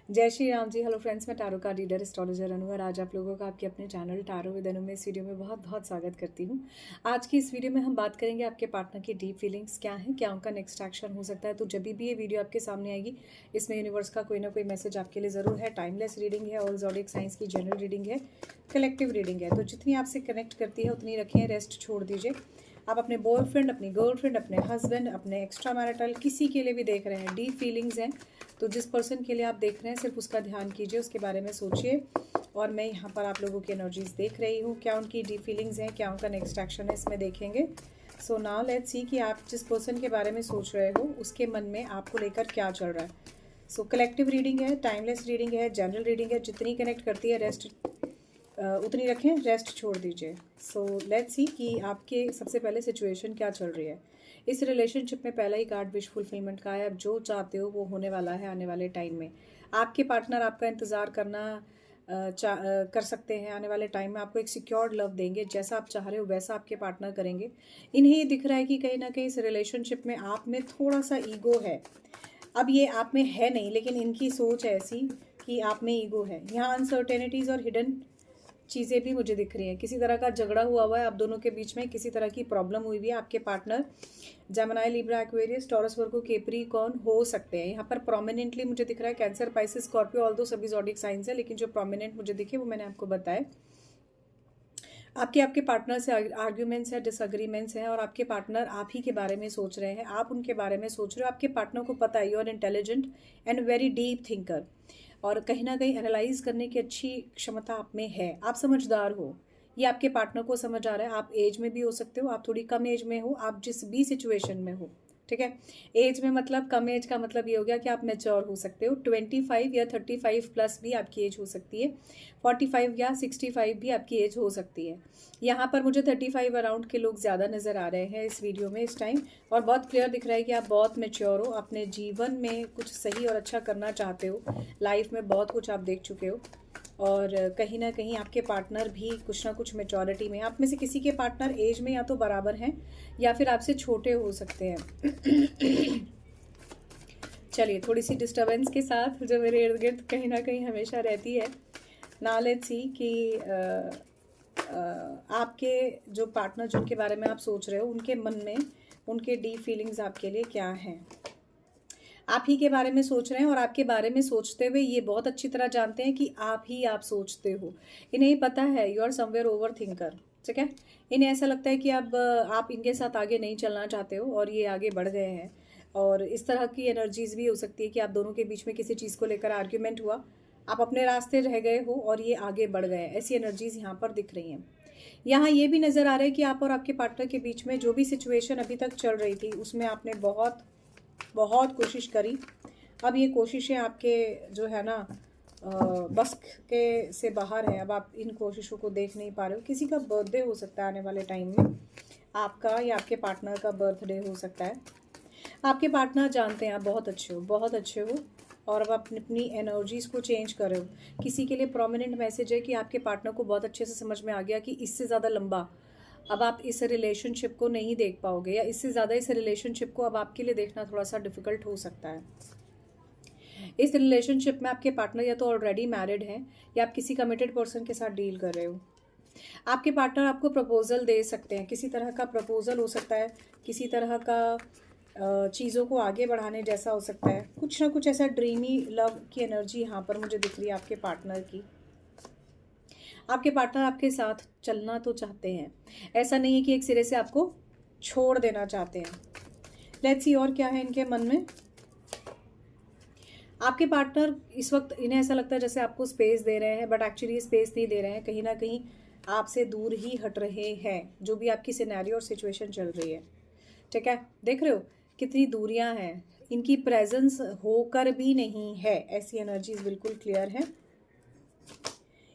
जय श्री राम जी। Hello friends, मैं tarot का रीडर एस्ट्रोलॉजर अनु और आज आप लोगों का आपके अपने चैनल टारो विद अनु में इस वीडियो में बहुत बहुत स्वागत करती हूँ। आज की इस वीडियो में हम बात करेंगे आपके पार्टनर की डीप फीलिंग्स क्या हैं, क्या उनका नेक्स्ट एक्शन हो सकता है। तो जब भी ये वीडियो आपके सामने आएगी, इसमें यूनिवर्स का कोई ना कोई मैसेज आपके लिए ज़रूर है। टाइमलेस रीडिंग है और ज़ोडिक साइंस की जनरल रीडिंग है, कलेक्टिव रीडिंग है। तो जितनी आपसे कनेक्ट करती है उतनी रखें, रेस्ट छोड़ दीजिए। आप अपने बॉयफ्रेंड, अपनी गर्लफ्रेंड, अपने हस्बैंड, अपने एक्स्ट्रा मैरिटल किसी के लिए भी देख रहे हैं, डीप फीलिंग्स हैं, तो जिस पर्सन के लिए आप देख रहे हैं सिर्फ उसका ध्यान कीजिए, उसके बारे में सोचिए। और मैं यहाँ पर आप लोगों की एनर्जीज देख रही हूँ, क्या उनकी डीप फीलिंग्स हैं, क्या उनका नेक्स्ट एक्शन है, इसमें देखेंगे। सो नाउ लेट्स सी कि आप जिस पर्सन के बारे में सोच रहे हो उसके मन में आपको लेकर क्या चल रहा है। सो कलेक्टिव रीडिंग है, टाइमलेस रीडिंग है, जनरल रीडिंग है, जितनी कनेक्ट करती है रेस्ट उतनी रखें, रेस्ट छोड़ दीजिए। सो लेट्स सी कि आपके सबसे पहले सिचुएशन क्या चल रही है। इस रिलेशनशिप में पहला ही कार्ड विश फुलफिलमेंट का है। अब जो चाहते हो वो होने वाला है आने वाले टाइम में। आपके पार्टनर आपका इंतज़ार करना कर सकते हैं। आने वाले टाइम में आपको एक सिक्योर्ड लव देंगे, जैसा आप चाह रहे हो वैसा आपके पार्टनर करेंगे। इन्हें ये दिख रहा है कि कहीं ना कहीं इस रिलेशनशिप में आप में थोड़ा सा ईगो है। अब ये आप में है नहीं, लेकिन इनकी सोच ऐसी कि आप में ईगो है। यहाँ अनसर्टेनिटीज़ और हिडन चीज़ें भी मुझे दिख रही हैं। किसी तरह का झगड़ा हुआ है आप दोनों के बीच में, किसी तरह की प्रॉब्लम हुई हुई है। आपके partner Gemini, Libra, Aquarius, Taurus, Virgo, Capricorn हो सकते हैं। यहाँ पर प्रोमिनेंटली मुझे दिख रहा है कैंसर, पाइसिस, स्कॉर्पियो, ऑल दो सभी ज़ोडिक साइंस है, लेकिन जो प्रोमिनेंट मुझे दिखे वो मैंने आपको बताया। आपके पार्टनर से आर्ग्यूमेंट्स है, डिसएग्रीमेंट्स हैं, और आपके पार्टनर आप ही के बारे में सोच रहे हैं, आप उनके बारे में सोच रहे हो। आपके पार्टनर को पता है you are intelligent and very deep thinker, और कहीं ना कहीं एनालाइज करने की अच्छी क्षमता आप में है। आप समझदार हो, ये आपके पार्टनर को समझ आ रहा है। आप एज में भी हो सकते हो, आप थोड़ी कम एज में हो, आप जिस भी सिचुएशन में हो, ठीक है। एज में मतलब कम एज का मतलब ये हो गया कि आप मैच्योर हो सकते हो। 25 या 35 प्लस भी आपकी एज हो सकती है। 45 या 65 भी आपकी एज हो सकती है। यहाँ पर मुझे 35 अराउंड के लोग ज़्यादा नज़र आ रहे हैं इस वीडियो में इस टाइम, और बहुत क्लियर दिख रहा है कि आप बहुत मैच्योर हो, अपने जीवन में कुछ सही और अच्छा करना चाहते हो। लाइफ में बहुत कुछ आप देख चुके हो, और कहीं ना कहीं आपके पार्टनर भी कुछ ना कुछ मेचोरिटी में। आप में से किसी के पार्टनर एज में या तो बराबर हैं या फिर आपसे छोटे हो सकते हैं। चलिए, थोड़ी सी डिस्टर्बेंस के साथ जो मेरे इर्द गिर्द कहीं ना कहीं हमेशा रहती है। नाउ लेट्स सी कि आपके जो पार्टनर जिनके बारे में आप सोच रहे हो उनके मन में उनके डीप फीलिंग्स आपके लिए क्या हैं। आप ही के बारे में सोच रहे हैं, और आपके बारे में सोचते हुए ये बहुत अच्छी तरह जानते हैं कि आप सोचते हो। इन्हें पता है you are somewhere over thinker, ठीक है। इन्हें ऐसा लगता है कि अब आप इनके साथ आगे नहीं चलना चाहते हो और ये आगे बढ़ गए हैं। और इस तरह की एनर्जीज भी हो सकती है कि आप दोनों के बीच में किसी चीज़ को लेकर आर्ग्यूमेंट हुआ, आप अपने रास्ते रह गए हो और ये आगे बढ़ गए। ऐसी एनर्जीज यहाँ पर दिख रही हैं। यहाँ ये भी नज़र आ रहा है कि आप और आपके पार्टनर के बीच में जो भी सिचुएशन अभी तक चल रही थी उसमें आपने बहुत बहुत कोशिश करी। अब ये कोशिशें आपके जो है ना बस के से बाहर है। अब आप इन कोशिशों को देख नहीं पा रहे हो। किसी का बर्थडे हो सकता है आने वाले टाइम में, आपका या आपके पार्टनर का बर्थडे हो सकता है। आपके पार्टनर जानते हैं आप बहुत अच्छे हो, बहुत अच्छे हो, और अब आप अपनी एनर्जीज़ को चेंज कर रहे हो। किसी के लिए प्रोमिनेंट मैसेज है कि आपके पार्टनर को बहुत अच्छे से समझ में आ गया कि इससे ज़्यादा लंबा अब आप इस रिलेशनशिप को नहीं देख पाओगे, या इससे ज़्यादा इस रिलेशनशिप को अब आपके लिए देखना थोड़ा सा डिफिकल्ट हो सकता है। इस रिलेशनशिप में आपके पार्टनर या तो ऑलरेडी मैरिड हैं या आप किसी कमिटेड पर्सन के साथ डील कर रहे हो। आपके पार्टनर आपको प्रपोजल दे सकते हैं, किसी तरह का प्रपोजल हो सकता है, किसी तरह का चीज़ों को आगे बढ़ाने जैसा हो सकता है। कुछ ना कुछ ऐसा ड्रीमी लव की एनर्जी यहाँ पर मुझे दिख रही है आपके पार्टनर की। आपके पार्टनर आपके साथ चलना तो चाहते हैं, ऐसा नहीं है कि एक सिरे से आपको छोड़ देना चाहते हैं। लेट्स सी और क्या है इनके मन में। आपके पार्टनर इस वक्त इन्हें ऐसा लगता है जैसे आपको स्पेस दे रहे हैं, बट एक्चुअली स्पेस नहीं दे रहे हैं, कहीं ना कहीं आपसे दूर ही हट रहे हैं। जो भी आपकी सिनेरियो और सिचुएशन चल रही है, ठीक है, देख रहे हो कितनी दूरियां हैं। इनकी प्रेजेंस होकर भी नहीं है, ऐसी एनर्जीज बिल्कुल क्लियर है।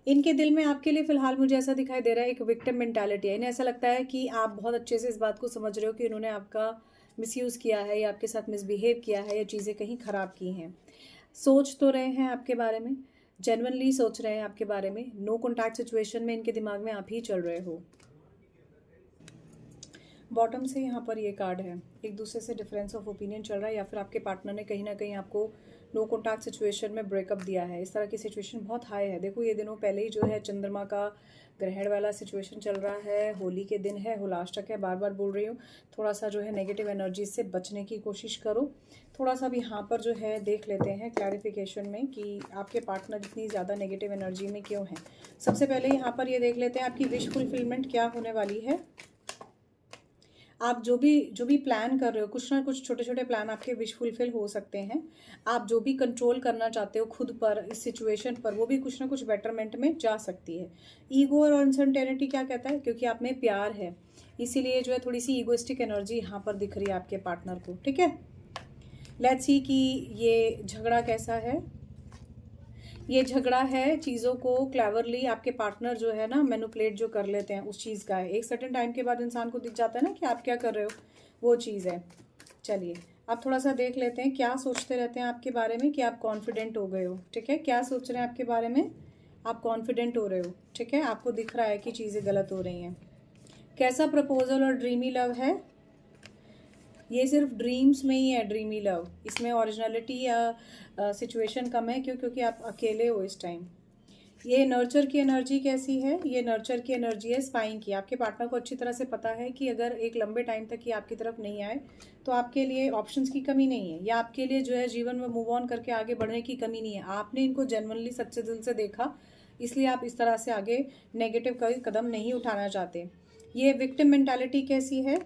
इनके दिल में आपके लिए फिलहाल मुझे ऐसा दिखाई दे रहा है एक विक्टिम मेंटालिटी है। इन्हें ऐसा लगता है कि आप बहुत अच्छे से इस बात को समझ रहे हो कि उन्होंने आपका मिसयूज़ किया है या आपके साथ मिसबिहेव किया है या चीज़ें कहीं ख़राब की हैं। सोच तो रहे हैं आपके बारे में, जेन्युइनली सोच रहे हैं आपके बारे में। नो कॉन्टैक्ट सिचुएशन में इनके दिमाग में आप ही चल रहे हो। बॉटम से यहाँ पर ये कार्ड है, एक दूसरे से डिफरेंस ऑफ ओपिनियन चल रहा है, या फिर आपके पार्टनर ने कहीं ना कहीं आपको नो कॉन्टैक्ट सिचुएशन में ब्रेकअप दिया है, इस तरह की सिचुएशन बहुत हाई है। देखो ये दिनों पहले ही जो है चंद्रमा का ग्रहण वाला सिचुएशन चल रहा है, होली के दिन है, होलाष्टक है, बार बार बोल रही हूँ। थोड़ा सा जो है नेगेटिव एनर्जी से बचने की कोशिश करो। थोड़ा सा भी यहाँ पर जो है देख लेते हैं क्लैरिफिकेशन में कि आपके पार्टनर इतनी ज़्यादा नेगेटिव एनर्जी में क्यों हैं। सबसे पहले यहाँ पर ये देख लेते हैं आपकी विश फुलफिलमेंट क्या होने वाली है। आप जो भी प्लान कर रहे हो, कुछ ना कुछ छोटे छोटे प्लान आपके विश फुलफिल हो सकते हैं। आप जो भी कंट्रोल करना चाहते हो खुद पर, इस सिचुएशन पर, वो भी कुछ ना कुछ बेटरमेंट में जा सकती है। ईगो और अनसर्टेनिटी क्या कहता है, क्योंकि आप में प्यार है इसीलिए जो है थोड़ी सी ईगोइस्टिक एनर्जी यहाँ पर दिख रही है आपके पार्टनर को। ठीक है, लेट्स सी कि ये झगड़ा कैसा है। ये झगड़ा है चीज़ों को क्लेवरली आपके पार्टनर जो है ना मैनिपुलेट जो कर लेते हैं उस चीज़ का है। एक सर्टेन टाइम के बाद इंसान को दिख जाता है ना कि आप क्या कर रहे हो, वो चीज़ है। चलिए अब थोड़ा सा देख लेते हैं क्या सोचते रहते हैं आपके बारे में कि आप कॉन्फिडेंट हो गए हो। ठीक है, क्या सोच रहे हैं आपके बारे में, आप कॉन्फिडेंट हो रहे हो। ठीक है, आपको दिख रहा है कि चीज़ें गलत हो रही हैं। कैसा प्रपोजल और ड्रीमी लव है, ये सिर्फ ड्रीम्स में ही है ड्रीमी लव, इसमें ओरिजिनलिटी या सिचुएशन कम है। क्योंकि आप अकेले हो इस टाइम। ये नर्चर की एनर्जी कैसी है, ये नर्चर की एनर्जी है स्पाइंग की। आपके पार्टनर को अच्छी तरह से पता है कि अगर एक लंबे टाइम तक ये आपकी तरफ नहीं आए तो आपके लिए ऑप्शंस की कमी नहीं है, या आपके लिए जो है जीवन में मूव ऑन करके आगे बढ़ने की कमी नहीं है। आपने इनको जेन्युइनली सच्चे दिल से देखा, इसलिए आप इस तरह से आगे नेगेटिव कोई कदम नहीं उठाना चाहते। ये विक्टिम मेंटालिटी कैसी है,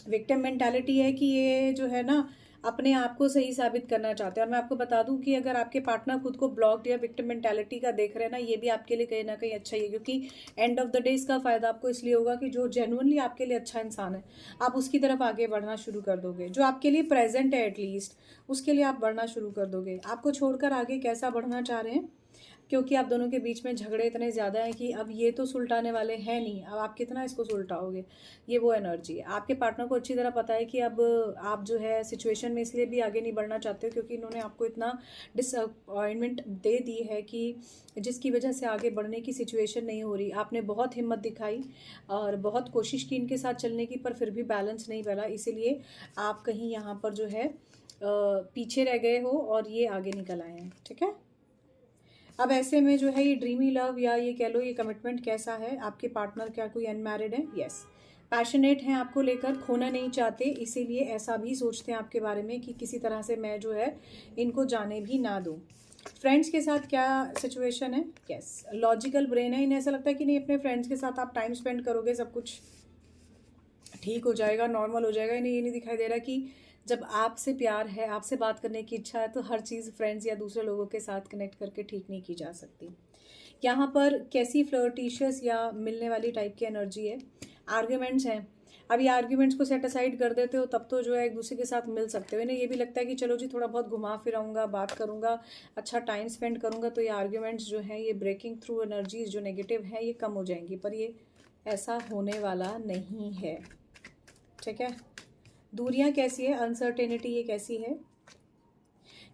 विक्टिम मेंटालिटी है कि ये जो है ना अपने आप को सही साबित करना चाहते हैं। और मैं आपको बता दूं कि अगर आपके पार्टनर खुद को ब्लॉक्ड या विक्टिम मेंटालिटी का देख रहे हैं ना, ये भी आपके लिए कहीं ना कहीं अच्छा ही है। क्योंकि एंड ऑफ द डे इसका फायदा आपको इसलिए होगा कि जो जेन्युइनली आपके लिए अच्छा इंसान है आप उसकी तरफ आगे बढ़ना शुरू कर दोगे। जो आपके लिए प्रेजेंट है एटलीस्ट उसके लिए आप बढ़ना शुरू कर दोगे। आपको छोड़कर आगे कैसा बढ़ना चाह रहे हैं, क्योंकि आप दोनों के बीच में झगड़े इतने ज़्यादा हैं कि अब ये तो सुलटाने वाले हैं नहीं, अब आप कितना इसको सुलटाओगे। ये वो एनर्जी है। आपके पार्टनर को अच्छी तरह पता है कि अब आप जो है सिचुएशन में इसलिए भी आगे नहीं बढ़ना चाहते हो क्योंकि इन्होंने आपको इतना डिसअपॉइंटमेंट दे दी है कि जिसकी वजह से आगे बढ़ने की सिचुएशन नहीं हो रही। आपने बहुत हिम्मत दिखाई और बहुत कोशिश की इनके साथ चलने की, पर फिर भी बैलेंस नहीं बना, इसीलिए आप कहीं यहाँ पर जो है पीछे रह गए हो और ये आगे निकल आए हैं। ठीक है, अब ऐसे में जो है ये ड्रीमी लव या ये कह लो ये कमिटमेंट कैसा है। आपके पार्टनर क्या कोई अनमैरिड है, यस, पैशनेट हैं आपको लेकर, खोना नहीं चाहते, इसीलिए ऐसा भी सोचते हैं आपके बारे में कि किसी तरह से मैं जो है इनको जाने भी ना दूं। फ्रेंड्स के साथ क्या सिचुएशन है, यस, लॉजिकल ब्रेन है, इन्हें ऐसा लगता है कि नहीं अपने फ्रेंड्स के साथ आप टाइम स्पेंड करोगे सब कुछ ठीक हो जाएगा, नॉर्मल हो जाएगा। इन्हें ये नहीं दिखाई दे रहा कि जब आपसे प्यार है, आपसे बात करने की इच्छा है, तो हर चीज़ फ्रेंड्स या दूसरे लोगों के साथ कनेक्ट करके ठीक नहीं की जा सकती। यहाँ पर कैसी फ्लर्टिशियस या मिलने वाली टाइप की एनर्जी है, आर्ग्यूमेंट्स हैं। अब ये आर्ग्यूमेंट्स को सेट असाइड कर देते हो तब तो जो है एक दूसरे के साथ मिल सकते हो। इन्हें ये भी लगता है कि चलो जी थोड़ा बहुत घुमा फिराऊंगा, बात करूंगा, अच्छा टाइम स्पेंड करूंगा तो ये आर्ग्यूमेंट्स जो हैं ये ब्रेकिंग थ्रू एनर्जीज जो नेगेटिव हैं ये कम हो जाएंगी, पर ये ऐसा होने वाला नहीं है। ठीक है, दूरियां कैसी है, अनसर्टेनिटी ये कैसी है,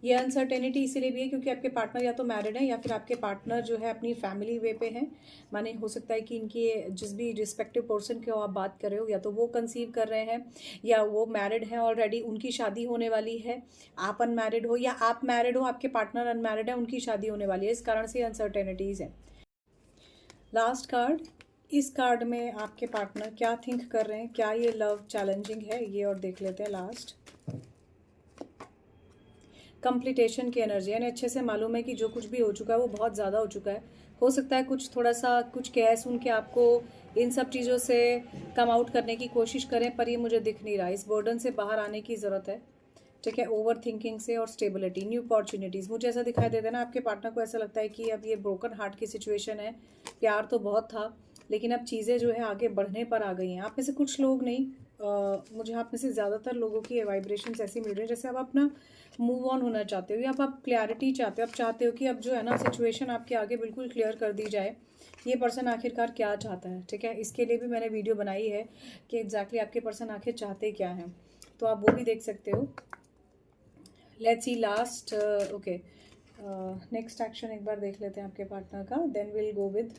ये अनसर्टेनिटी इसीलिए भी है क्योंकि आपके पार्टनर या तो मैरिड है या फिर आपके पार्टनर जो है अपनी फैमिली वे पे हैं। माने हो सकता है कि इनकी जिस भी रिस्पेक्टिव पर्सन की आप बात कर रहे हो या तो वो कंसीव कर रहे हैं या वो मैरिड हैं ऑलरेडी, उनकी शादी होने वाली है। आप अनमैरिड हो या आप मैरिड हो, आपके पार्टनर अनमैरिड है, उनकी शादी होने वाली है। इस कारण से अनसर्टेनिटीज़ है। लास्ट कार्ड, इस कार्ड में आपके पार्टनर क्या थिंक कर रहे हैं, क्या ये लव चैलेंजिंग है, ये और देख लेते हैं। लास्ट कंप्लीटेशन की एनर्जी, यानी अच्छे से मालूम है कि जो कुछ भी हो चुका है वो बहुत ज़्यादा हो चुका है। हो सकता है कुछ थोड़ा सा कुछ कह सुन के आपको इन सब चीज़ों से कम आउट करने की कोशिश करें, पर ये मुझे दिख नहीं रहा। इस बर्डन से बाहर आने की ज़रूरत है। ठीक है, ओवर थिंकिंग से और स्टेबिलिटी, न्यू अपॉर्चुनिटीज़, मुझे ऐसा दिखाई देता है ना आपके पार्टनर को ऐसा लगता है कि अब ये ब्रोकन हार्ट की सिचुएशन है। प्यार तो बहुत था लेकिन अब चीज़ें जो है आगे बढ़ने पर आ गई हैं। आप में से कुछ लोग नहीं, मुझे आप में से ज़्यादातर लोगों की वाइब्रेशंस ऐसी मिल रही है जैसे आप अपना मूव ऑन होना चाहते हो या आप क्लैरिटी चाहते हो। आप चाहते हो कि अब जो है ना सिचुएशन आपके आगे बिल्कुल क्लियर कर दी जाए, ये पर्सन आखिरकार क्या चाहता है। ठीक है, इसके लिए भी मैंने वीडियो बनाई है कि एग्जैक्टली आपके पर्सन आखिर चाहते क्या हैं, तो आप वो भी देख सकते हो। Let's see last, okay, next action एक बार देख लेते हैं आपके पार्टनर का, then will go with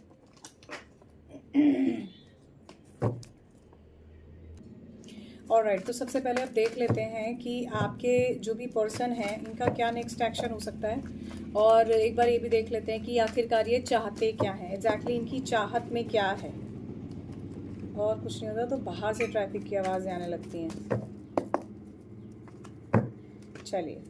alright, तो सबसे पहले आप देख लेते हैं कि आपके जो भी पर्सन है इनका क्या नेक्स्ट एक्शन हो सकता है, और एक बार ये भी देख लेते हैं कि आखिरकार ये चाहते क्या हैं, एग्जैक्टली इनकी चाहत में क्या है। और कुछ नहीं होता तो बाहर से ट्रैफिक की आवाज़ें आने लगती हैं। चलिए,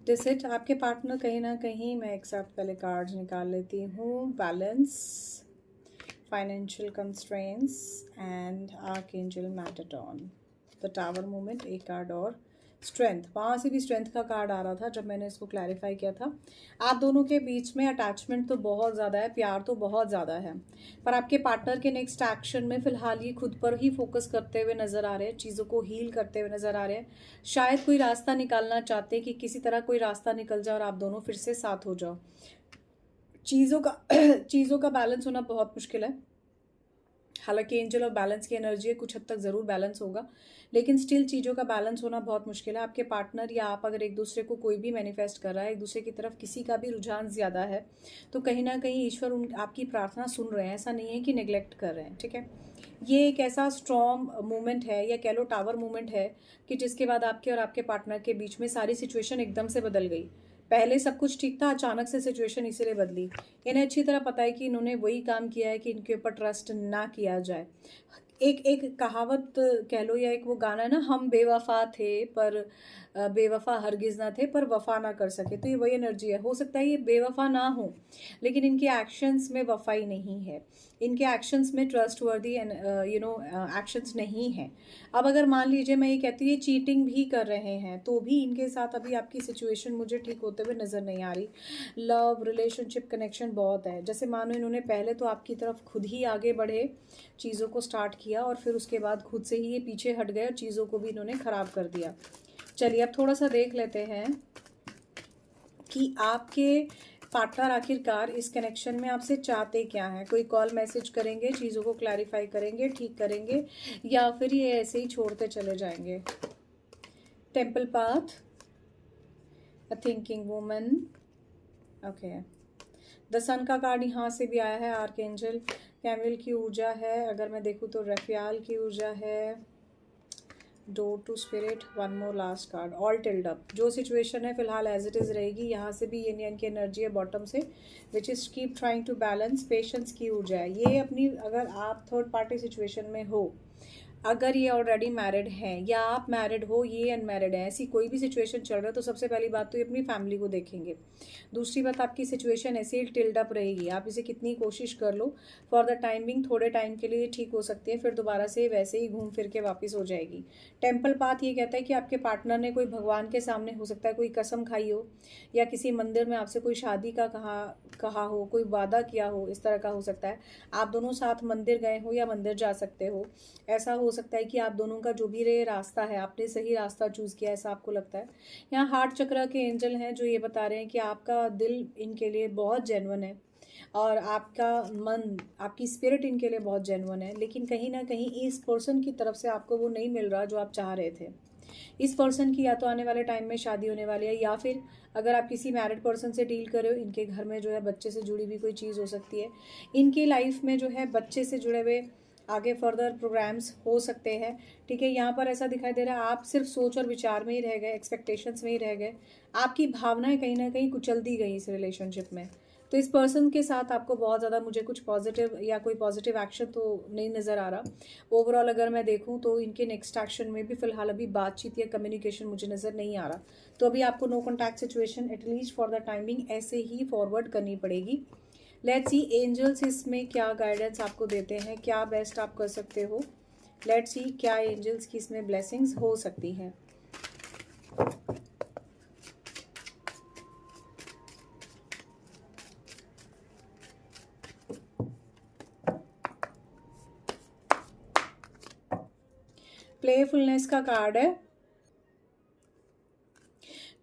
डिसिट आपके पार्टनर कहीं ना कहीं, मैं एक साथ पहले कार्ड्स निकाल लेती हूँ। Balance, financial constraints and archangel Metatron, the tower movement एक कार्ड, और स्ट्रेंथ। वहाँ से भी स्ट्रेंथ का कार्ड आ रहा था जब मैंने इसको क्लैरिफाई किया था। आप दोनों के बीच में अटैचमेंट तो बहुत ज़्यादा है, प्यार तो बहुत ज़्यादा है, पर आपके पार्टनर के नेक्स्ट एक्शन में फ़िलहाल ये खुद पर ही फोकस करते हुए नज़र आ रहे हैं, चीज़ों को हील करते हुए नज़र आ रहे हैं। शायद कोई रास्ता निकालना चाहते हैं कि किसी तरह कोई रास्ता निकल जाए और आप दोनों फिर से साथ हो जाओ। चीज़ों का बैलेंस होना बहुत मुश्किल है। हालांकि एंजल और बैलेंस की एनर्जी है, कुछ हद तक ज़रूर बैलेंस होगा, लेकिन स्टिल चीज़ों का बैलेंस होना बहुत मुश्किल है। आपके पार्टनर या आप अगर एक दूसरे को कोई भी मैनिफेस्ट कर रहा है, एक दूसरे की तरफ किसी का भी रुझान ज़्यादा है, तो कहीं ना कहीं ईश्वर उन आपकी प्रार्थना सुन रहे हैं, ऐसा नहीं है कि नेग्लेक्ट कर रहे हैं। ठीक है, ये एक ऐसा स्ट्रॉन्ग मूवमेंट है, या कह लो टावर मूवमेंट है, कि जिसके बाद आपके और आपके पार्टनर के बीच में सारी सिचुएशन एकदम से बदल गई। पहले सब कुछ ठीक था, अचानक से सिचुएशन इसीलिए बदली। इन्हें अच्छी तरह पता है कि इन्होंने वही काम किया है कि इनके ऊपर ट्रस्ट ना किया जाए। एक एक कहावत कह लो, या एक वो गाना है ना, हम बेवफा थे पर बेवफा हरगिज ना थे पर वफा ना कर सके, तो ये वही एनर्जी है। हो सकता है ये बेवफा ना हो, लेकिन इनके एक्शंस में वफाई नहीं है, इनके एक्शंस में ट्रस्ट वर्दी एक्शंस नहीं है। अब अगर मान लीजिए मैं ये कहती हूँ ये चीटिंग भी कर रहे हैं, तो भी इनके साथ अभी आपकी सिचुएशन मुझे ठीक होते हुए नज़र नहीं आ रही। लव रिलेशनशिप कनेक्शन बहुत है, जैसे मानो इन्होंने पहले तो आपकी तरफ खुद ही आगे बढ़े, चीज़ों को स्टार्ट किया, और फिर उसके बाद खुद से ही ये पीछे हट गए और चीज़ों को भी इन्होंने ख़राब कर दिया। चलिए अब थोड़ा सा देख लेते हैं कि आपके पार्टनर आखिरकार इस कनेक्शन में आपसे चाहते क्या हैं। कोई कॉल मैसेज करेंगे, चीज़ों को क्लैरिफाई करेंगे, ठीक करेंगे, या फिर ये ऐसे ही छोड़ते चले जाएंगे। Temple path, a thinking woman, okay. The sun का कार्ड यहाँ से भी आया है, आर्कएंजल कैमिल की ऊर्जा है। अगर मैं देखूँ तो रेफियाल की ऊर्जा है, door to spirit, one more last card, all tilled up. जो सिचुएशन है फिलहाल एज इट इज़ रहेगी। यहाँ से भी yin की एनर्जी है बॉटम से, which is keep trying to balance, patience की ऊर्जा है। ये अपनी, अगर आप थर्ड पार्टी सिचुएशन में हो, अगर ये ऑलरेडी मैरिड हैं या आप मैरिड हो, ये अनमैरिड है, ऐसी कोई भी सिचुएशन चल रहा है, तो सबसे पहली बात तो ये अपनी फैमिली को देखेंगे। दूसरी बात, आपकी सिचुएशन ऐसे ही टिल्ड अप रहेगी, आप इसे कितनी कोशिश कर लो, फॉर द टाइमिंग थोड़े टाइम के लिए ठीक हो सकती है, फिर दोबारा से वैसे ही घूम फिर के वापस हो जाएगी। टेम्पल पाथ ये कहता है कि आपके पार्टनर ने कोई भगवान के सामने, हो सकता है कोई कसम खाई हो, या किसी मंदिर में आपसे कोई शादी का कहा हो, कोई वादा किया हो, इस तरह का हो सकता है। आप दोनों साथ मंदिर गए हो या मंदिर जा सकते हो। ऐसा हो सकता है कि आप दोनों का जो भी रे रास्ता है, आपने सही रास्ता चूज़ किया, ऐसा आपको लगता है। यहाँ हार्ट चक्र के एंजल हैं जो ये बता रहे हैं कि आपका दिल इनके लिए बहुत जेन्युइन है, और आपका मन, आपकी स्पिरिट इनके लिए बहुत जेन्युइन है, लेकिन कहीं ना कहीं इस पर्सन की तरफ से आपको वो नहीं मिल रहा जो आप चाह रहे थे। इस पर्सन की या तो आने वाले टाइम में शादी होने वाली है, या फिर अगर आप किसी मैरिड पर्सन से डील कर रहे हो, इनके घर में जो है बच्चे से जुड़ी हुई कोई चीज़ हो सकती है। इनकी लाइफ में जो है बच्चे से जुड़े हुए आगे फर्दर प्रोग्राम्स हो सकते हैं। ठीक है, यहाँ पर ऐसा दिखाई दे रहा है आप सिर्फ सोच और विचार में ही रह गए, एक्सपेक्टेशंस में ही रह गए, आपकी भावनाएं कहीं ना कहीं कुचल दी गई इस रिलेशनशिप में। तो इस पर्सन के साथ आपको बहुत ज़्यादा, मुझे कुछ पॉजिटिव या कोई पॉजिटिव एक्शन तो नहीं नज़र आ रहा। ओवरऑल अगर मैं देखूं तो इनके नेक्स्ट एक्शन में भी फिलहाल अभी बातचीत या कम्युनिकेशन मुझे नज़र नहीं आ रहा। तो अभी आपको no contact situation at least for the timing ऐसे ही फॉरवर्ड करनी पड़ेगी। लेट्स सी एंजल्स इसमें क्या गाइडेंस आपको देते हैं, क्या बेस्ट आप कर सकते हो। लेट्स सी क्या एंजल्स की इसमें ब्लेसिंग्स हो सकती हैं। प्लेफुलनेस का कार्ड है।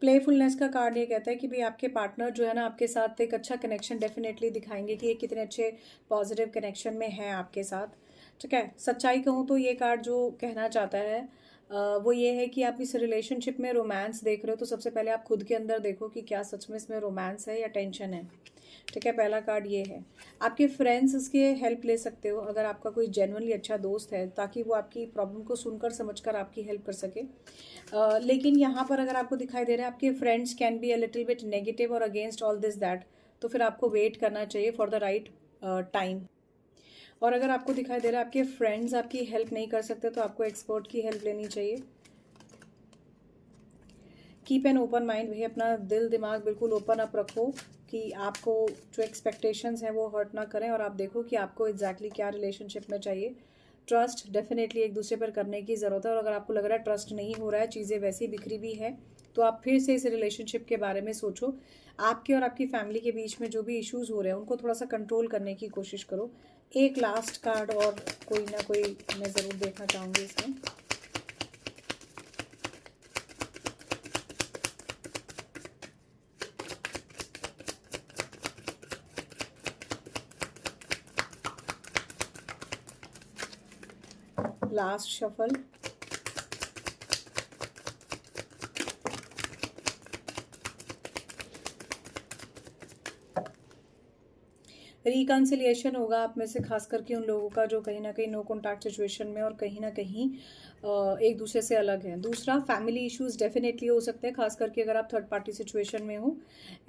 प्लेफुलनेस का कार्ड ये कहता है कि भाई आपके पार्टनर जो है ना, आपके साथ एक अच्छा कनेक्शन डेफिनेटली दिखाएंगे कि ये कितने अच्छे पॉजिटिव कनेक्शन में हैं आपके साथ। ठीक है, सच्चाई कहूँ तो ये कार्ड जो कहना चाहता है वो ये है कि आप इस रिलेशनशिप में रोमांस देख रहे हो, तो सबसे पहले आप खुद के अंदर देखो कि क्या सच में इसमें रोमांस है या टेंशन है। ठीक है, पहला कार्ड ये है। आपके फ्रेंड्स इसके हेल्प ले सकते हो अगर आपका कोई जेन्युइनली अच्छा दोस्त है, ताकि वो आपकी प्रॉब्लम को सुनकर समझकर आपकी हेल्प कर सके। लेकिन यहाँ पर अगर आपको दिखाई दे रहा है आपके friends can be a little bit negative और अगेंस्ट ऑल दिस दैट, तो फिर आपको वेट करना चाहिए फॉर द राइट टाइम। और अगर आपको दिखाई दे रहा है आपके फ्रेंड्स आपकी हेल्प नहीं कर सकते, तो आपको एक्सपर्ट की हेल्प लेनी चाहिए। कीप एन ओपन माइंड, भाई अपना दिल दिमाग बिल्कुल ओपन अप रखो कि आपको जो एक्सपेक्टेशंस हैं वो हर्ट ना करें, और आप देखो कि आपको एग्जैक्टली क्या रिलेशनशिप में चाहिए। ट्रस्ट डेफिनेटली एक दूसरे पर करने की ज़रूरत है, और अगर आपको लग रहा है ट्रस्ट नहीं हो रहा है, चीज़ें वैसी बिखरी भी है, तो आप फिर से इस रिलेशनशिप के बारे में सोचो। आपके और आपकी फैमिली के बीच में जो भी इश्यूज़ हो रहे हैं उनको थोड़ा सा कंट्रोल करने की कोशिश करो। एक लास्ट कार्ड और कोई ना कोई मैं ज़रूर देखना चाहूँगी इसमें। Last shuffle. रिकन्सिलिएशन होगा आप में से, खास करके उन लोगों का जो कहीं ना कहीं नो कॉन्टैक्ट सिचुएशन में और कहीं ना कहीं एक दूसरे से अलग है। दूसरा, फैमिली इश्यूज डेफिनेटली हो सकते हैं, खास करके अगर आप थर्ड पार्टी सिचुएशन में हो।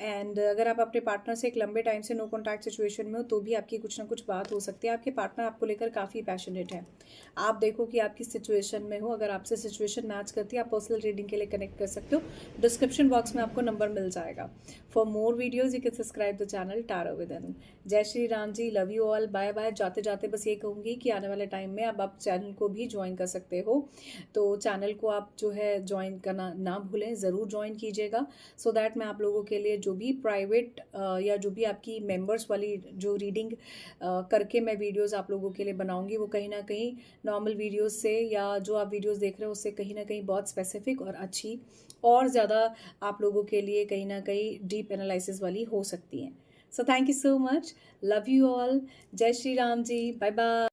एंड अगर आप अपने पार्टनर से एक लंबे टाइम से नो कॉन्टैक्ट सिचुएशन में हो, तो भी आपकी कुछ ना कुछ बात हो सकती है। आपके पार्टनर आपको लेकर काफ़ी पैशनेट है। आप देखो कि आप किस सिचुएशन में हो, अगर आपसे सिचुएशन मैच करती है आप पर्सनल रीडिंग के लिए कनेक्ट कर सकते हो। डिस्क्रिप्शन बॉक्स में आपको नंबर मिल जाएगा। For more videos you can subscribe the channel Tarot with Anu. जय Shri Ram ji, love you all, bye bye. जाते जाते बस ये कहूँगी कि आने वाले टाइम में अब आप चैनल को भी ज्वाइन कर सकते हो, तो चैनल को आप जो है ज्वाइन करना ना भूलें, ज़रूर ज्वाइन कीजिएगा, सो दैट मैं आप लोगों के लिए जो भी प्राइवेट या जो भी आपकी मेंबर्स वाली जो रीडिंग करके मैं वीडियोस आप लोगों के लिए बनाऊंगी, वो कहीं ना कहीं नॉर्मल वीडियोस से या जो आप वीडियोस देख रहे हो उससे कहीं ना कहीं बहुत स्पेसिफिक और अच्छी और ज़्यादा आप लोगों के लिए कहीं ना कहीं डीप एनालिसिस वाली हो सकती हैं। So thank you so much, love you all, जय श्री राम जी, बाय बाय।